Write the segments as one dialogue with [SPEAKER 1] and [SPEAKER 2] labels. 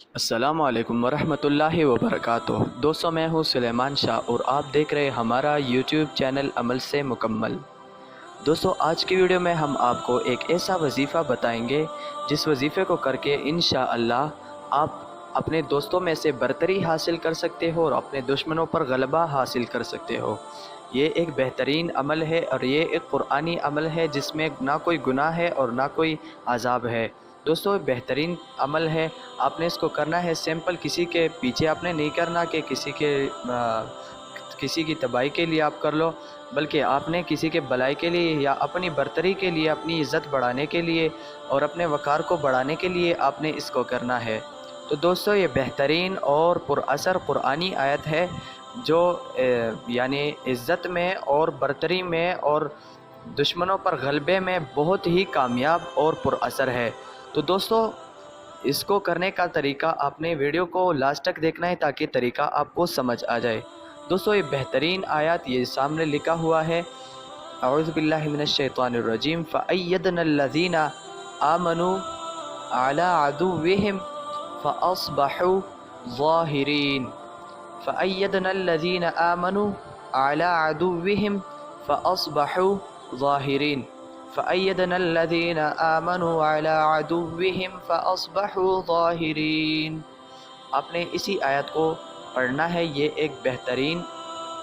[SPEAKER 1] अस्सलाम वालेकुम वरहमतुल्लाहि वबरकातुहू। दोस्तों, मैं हूँ सुलेमान शाह और आप देख रहे हैं हमारा यूट्यूब चैनल अमल से मुकम्मल। दोस्तों, आज की वीडियो में हम आपको एक ऐसा वजीफ़ा बताएंगे जिस वजीफ़े को करके इंशाअल्लाह आप अपने दोस्तों में से बरतरी हासिल कर सकते हो और अपने दुश्मनों पर गलबा हासिल कर सकते हो। ये एक बेहतरीन अमल है और ये एक कुरानी अमल है जिसमें ना कोई गुनाह है और ना कोई अज़ाब है। दोस्तों, बेहतरीन अमल है, आपने इसको करना है सिंपल, किसी के पीछे आपने नहीं करना कि किसी की तबाही के लिए आप कर लो, बल्कि आपने किसी के भलाई के लिए या अपनी बरतरी के लिए, अपनी इज़्ज़त बढ़ाने के लिए और अपने वक़ार को बढ़ाने के लिए आपने इसको करना है। तो दोस्तों, ये बेहतरीन और पुरअसर कुरानी आयत है जो यानी इज़्ज़त में और बरतरी में और दुश्मनों पर गलबे में बहुत ही कामयाब और पुरअसर है। तो दोस्तों, इसको करने का तरीका आपने वीडियो को लास्ट तक देखना है ताकि तरीका आपको समझ आ जाए। दोस्तों, ये बेहतरीन आयत ये सामने लिखा हुआ है, अऊज़ु बिल्लाहि मिनश शैतानिर रजीम, फ़अय्यदनल्लज़ीना आमनू अला अदुव्विहिम फ़अस्बहू ज़ाहिरीन। फ़अय्यदनल्लज़ीना आमनू अला अदुव्विहिम फ़अस्बहू ज़ाहिरीन। फ़अय्यदनल्लज़ीना आमनू अला अदुव्विहिम फ़अस्बहू ज़ाहिरीन। आपने इसी आयत को पढ़ना है। ये एक बेहतरीन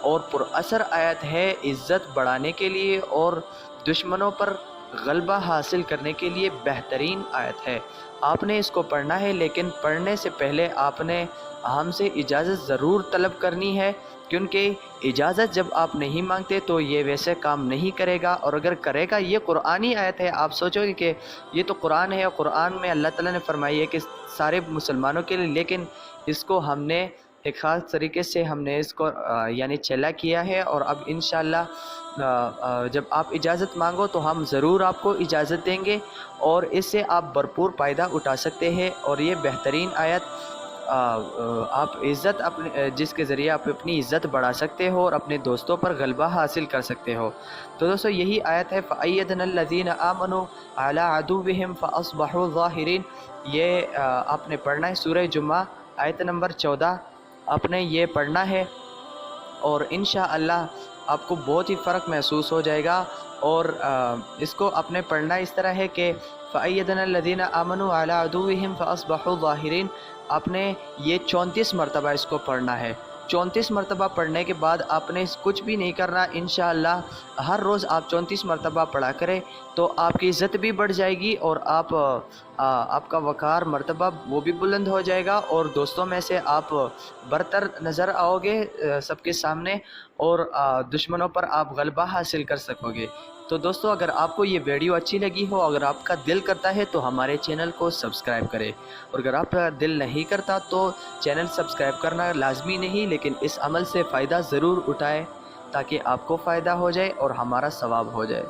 [SPEAKER 1] और पुरअसर आयत है इज़्ज़त बढ़ाने के लिए और दुश्मनों पर गलबा हासिल करने के लिए बेहतरीन आयत है। आपने इसको पढ़ना है, लेकिन पढ़ने से पहले आपने हमसे इजाज़त ज़रूर तलब करनी है, क्योंकि इजाज़त जब आप नहीं मांगते तो ये वैसे काम नहीं करेगा, और अगर करेगा, ये कुरानी आयत है। आप सोचोगे कि ये तो कुरान है और कुरान में अल्लाह ताला ने फरमाई है कि सारे मुसलमानों के लिए, लेकिन इसको हमने एक ख़ास तरीके से हमने इसको यानी चला किया है। और अब इंशाअल्लाह जब आप इजाज़त मांगो तो हम ज़रूर आपको इजाज़त देंगे और इससे आप भरपूर फ़ायदा उठा सकते हैं। और ये बेहतरीन आयत आप इज़्ज़त अपने जिसके ज़रिए आप अपनी इज़्ज़त बढ़ा सकते हो और अपने दोस्तों पर गलबा हासिल कर सकते हो। तो दोस्तों, यही आयत है, फ़अय्यदनल्लज़ीना आमनू अला अदुव्विहिम फ़अस्बहू ज़ाहिरीन। ये आपने पढ़ना है, सूरह जुम्मा आयत नंबर 14 आपने ये पढ़ना है और इंशाअल्लाह आपको बहुत ही फ़र्क महसूस हो जाएगा। और इसको आपने पढ़ना इस तरह है कि फ़अय्यदनल्लज़ीना आमनू अला अदुव्विहिम फ़अस्बहू ज़ाहिरीन। आपने ये 34 मरतबा इसको पढ़ना है। 34 मरतबा पढ़ने के बाद आपने कुछ भी नहीं करना। इंशाअल्लाह हर रोज़ आप 34 मरतबा पढ़ा करें तो आपकी इज़्ज़त भी बढ़ जाएगी और आपका वक़ार मरतबा वो भी बुलंद हो जाएगा और दोस्तों में से आप बरतर नज़र आओगे सबके सामने और दुश्मनों पर आप गलबा हासिल कर सकोगे। तो दोस्तों, अगर आपको ये वीडियो अच्छी लगी हो, अगर आपका दिल करता है तो हमारे चैनल को सब्सक्राइब करें, और अगर आपका दिल नहीं करता तो चैनल सब्सक्राइब करना लाजमी नहीं, लेकिन इस अमल से फ़ायदा ज़रूर उठाएं ताकि आपको फ़ायदा हो जाए और हमारा सवाब हो जाए।